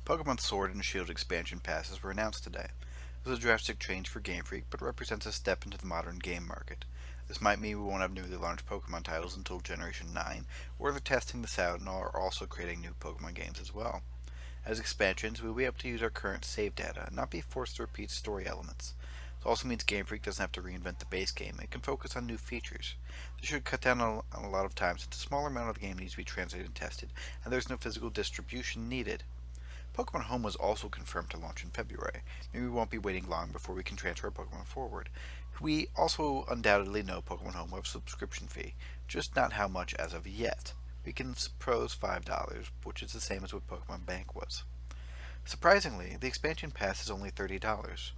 Pokemon Sword and Shield expansion passes were announced today. This is a drastic change for Gamefreak, but represents a step into the modern game market. This might mean we won't have newly launched Pokemon titles until Generation 9, or they're testing this out and are also creating new Pokemon games as well. As expansions, we will be able to use our current save data and not be forced to repeat story elements. This also means Game Freak doesn't have to reinvent the base game and can focus on new features. This should cut down on a lot of time since a smaller amount of the game needs to be translated and tested, and there's no physical distribution needed. Pokemon Home was also confirmed to launch in February. Maybe we won't be waiting long before we can transfer our Pokemon forward. We also undoubtedly know Pokemon Home will have a subscription fee, just not how much as of yet. We can propose $5, which is the same as what Pokemon Bank was. Surprisingly, the expansion pass is only $30.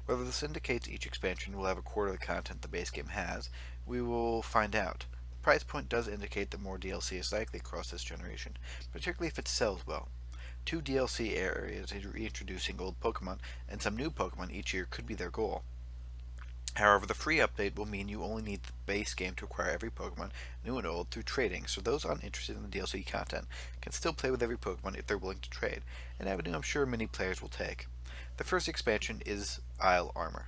Whether this indicates each expansion will have a quarter of the content the base game has, we will find out. The price point does indicate that more DLC is likely across this generation, particularly if it sells well. 2 DLC areas reintroducing old Pokemon and some new Pokemon each year could be their goal. However, the free update will mean you only need the base game to acquire every Pokemon, new and old, through trading, so those uninterested in the DLC content can still play with every Pokemon if they're willing to trade, an avenue I'm sure many players will take. The first expansion is Isle Armor,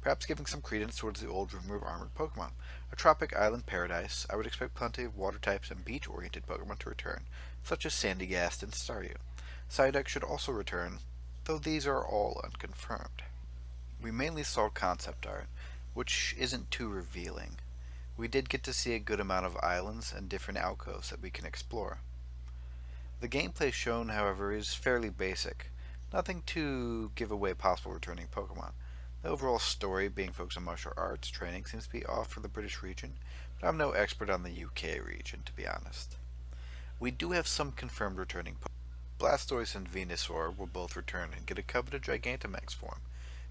perhaps giving some credence towards the old rumor of armored Pokemon. A tropic island paradise, I would expect plenty of water types and beach-oriented Pokemon to return, such as Sandygast and Staryu. Psyduck should also return, though these are all unconfirmed. We mainly saw concept art, which isn't too revealing. We did get to see a good amount of islands and different alcoves that we can explore. The gameplay shown, however, is fairly basic. Nothing to give away possible returning Pokemon. The overall story, being focused on martial arts training, seems to be off for the British region, but I'm no expert on the UK region, to be honest. We do have some confirmed returning Pokemon. Blastoise and Venusaur will both return and get a coveted Gigantamax form.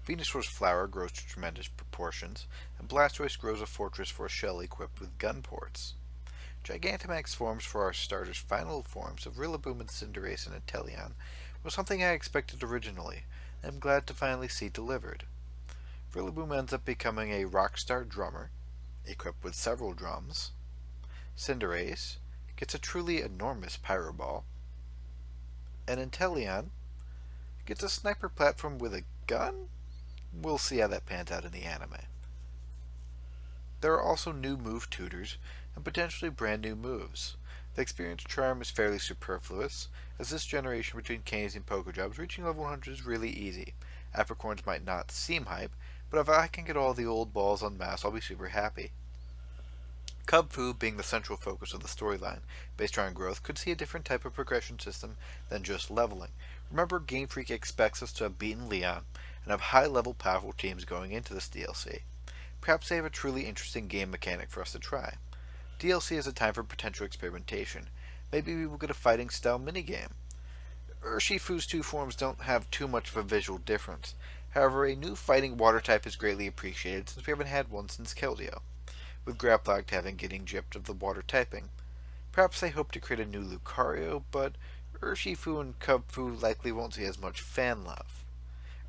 Venusaur's flower grows to tremendous proportions, and Blastoise grows a fortress for a shell equipped with gun ports. Gigantamax forms for our starters' final forms of Rillaboom and Cinderace and Inteleon was something I expected originally, and I'm glad to finally see delivered. Rillaboom ends up becoming a rockstar drummer, equipped with several drums. Cinderace gets a truly enormous Pyro Ball, and Inteleon gets a sniper platform with a gun? We'll see how that pans out in the anime. There are also new move tutors and potentially brand new moves. The experience charm is fairly superfluous, as this generation between Canes and Pokejobs reaching level 100 is really easy. Apricorns might not seem hype, but if I can get all the old balls en masse, I'll be super happy. Cubfu, being the central focus of the storyline, based around growth, could see a different type of progression system than just leveling. Remember, Game Freak expects us to have beaten Leon and have high-level powerful teams going into this DLC. Perhaps they have a truly interesting game mechanic for us to try. DLC is a time for potential experimentation. Maybe we will get a fighting-style minigame. Urshifu's 2 forms don't have too much of a visual difference. However, a new fighting water type is greatly appreciated since we haven't had one since Keldeo, with Graploct having getting gypped of the water typing. Perhaps they hope to create a new Lucario, but Urshifu and Cubfu likely won't see as much fan love.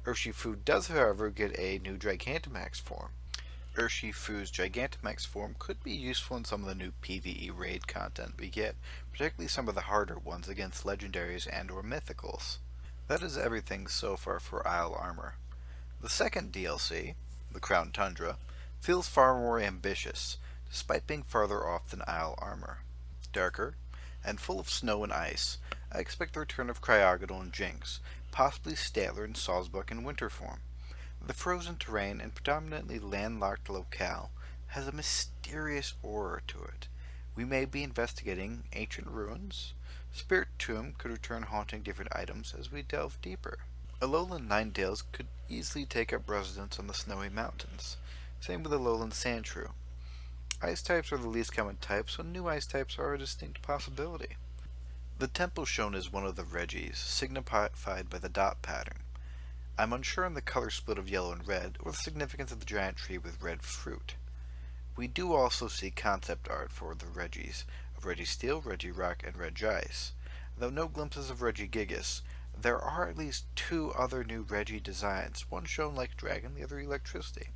Urshifu does, however, get a new Gigantamax form. Urshifu's Gigantamax form could be useful in some of the new PvE raid content we get, particularly some of the harder ones against legendaries and or mythicals. That is everything so far for Isle Armor. The second DLC, the Crown Tundra, feels far more ambitious, despite being farther off than Isle Armor. Darker, and full of snow and ice, I expect the return of Cryogonal and Jinx, possibly Statler and Sawsbuck in winter form. The frozen terrain and predominantly landlocked locale has a mysterious aura to it. We may be investigating ancient ruins. Spirit Tomb could return haunting different items as we delve deeper. Alolan Ninetales could easily take up residence on the snowy mountains. Same with Alolan Sandshrew. Ice types are the least common types, so new ice types are a distinct possibility. The temple shown is one of the Regis, signified by the dot pattern. I'm unsure on the color split of yellow and red, or the significance of the giant tree with red fruit. We do also see concept art for the Regis, of Registeel, Regirock, and Regice. Though no glimpses of Regigigas, There are at least two other new Reggie designs, one shown like Dragon, the other Electricity.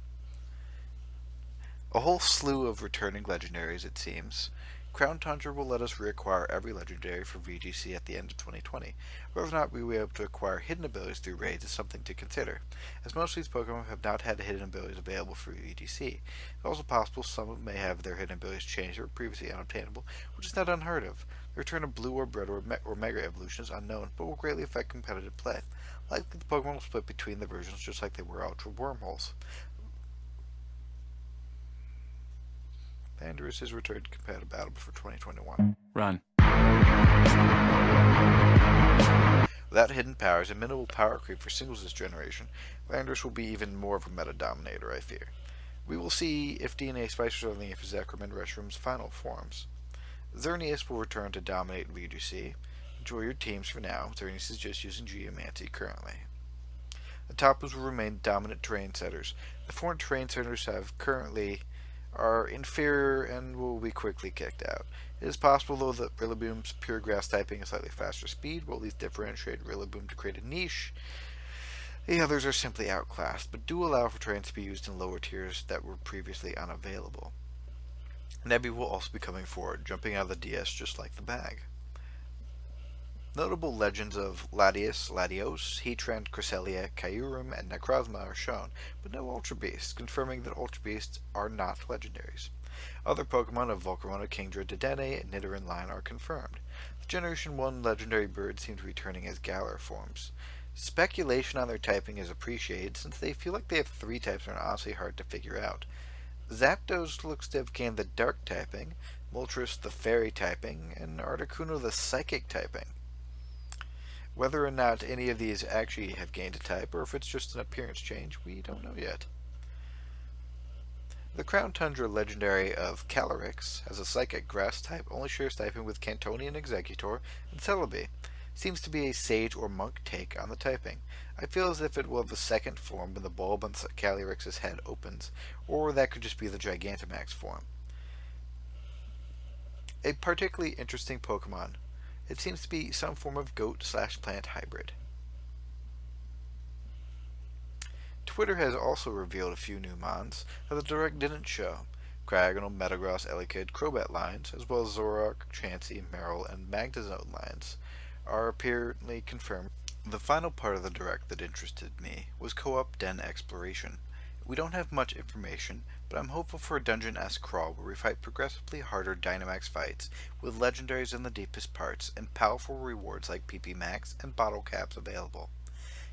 A whole slew of returning legendaries, it seems. Crown Tundra will let us reacquire every legendary for VGC at the end of 2020. Whether or not we will be able to acquire hidden abilities through raids is something to consider, as most of these Pokemon have not had hidden abilities available for VGC. It's also possible some may have their hidden abilities changed or previously unobtainable, which is not unheard of. The return of Blue Orb, Red Orb, or Mega Evolution is unknown, but will greatly affect competitive play. Likely the Pokemon will split between the versions just like they were Ultra Wormholes. Landorus has returned to compatible for 2021. Run. Without hidden powers and minimal power creep for singles this generation, Landorus will be even more of a meta dominator, I fear. We will see if DNA spicers are leaning for Zekrom and Reshroom's final forms. Xerneas will return to dominate VGC. Enjoy your teams for now. Xerneas is just using Geomancy currently. The Tapus will remain dominant terrain setters. The foreign terrain setters have currently are inferior and will be quickly kicked out. It is possible, though, that Rillaboom's pure grass typing and slightly faster speed will at least differentiate Rillaboom to create a niche. The others are simply outclassed, but do allow for terrains to be used in lower tiers that were previously unavailable. Nebby will also be coming forward, jumping out of the DS just like the bag. Notable legends of Latios, Heatran, Cresselia, Kyurem, and Necrozma are shown, but no Ultra Beasts, confirming that Ultra Beasts are not legendaries. Other Pokemon of Volcarona, Kingdra, Dedenne, and Nidoran line are confirmed. The Generation 1 legendary birds seem to be returning as Galar forms. Speculation on their typing is appreciated, since they feel like they have 3 types and are honestly hard to figure out. Zapdos looks to have gained the Dark typing, Moltres the Fairy typing, and Articuno the Psychic typing. Whether or not any of these actually have gained a type, or if it's just an appearance change, we don't know yet. The Crown Tundra legendary of Calyrex has a Psychic Grass type, only shares typing with Cantonian Executor and Celebi. Seems to be a Sage or Monk take on the typing. I feel as if it will have a second form when the bulb on Calyrex's head opens, or that could just be the Gigantamax form. A particularly interesting Pokemon. It seems to be some form of goat/plant hybrid. Twitter has also revealed a few new mons that the Direct didn't show. Cryogonal, Metagross, Elekid, Crobat lines, as well as Zoroark, Chansey, Marill, and Magnezone lines, are apparently confirmed. The final part of the Direct that interested me was Co-op Den Exploration. We don't have much information, but I'm hopeful for a dungeon-esque crawl where we fight progressively harder Dynamax fights with legendaries in the deepest parts and powerful rewards like PP Max and bottle caps available.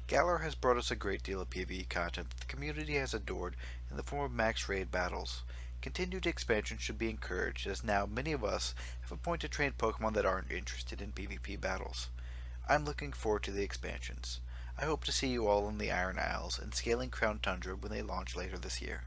Galar has brought us a great deal of PvE content that the community has adored in the form of max raid battles. Continued expansion should be encouraged, as now many of us have a point to train Pokemon that aren't interested in PvP battles. I'm looking forward to the expansions. I hope to see you all in the Iron Isles and scaling Crown Tundra when they launch later this year.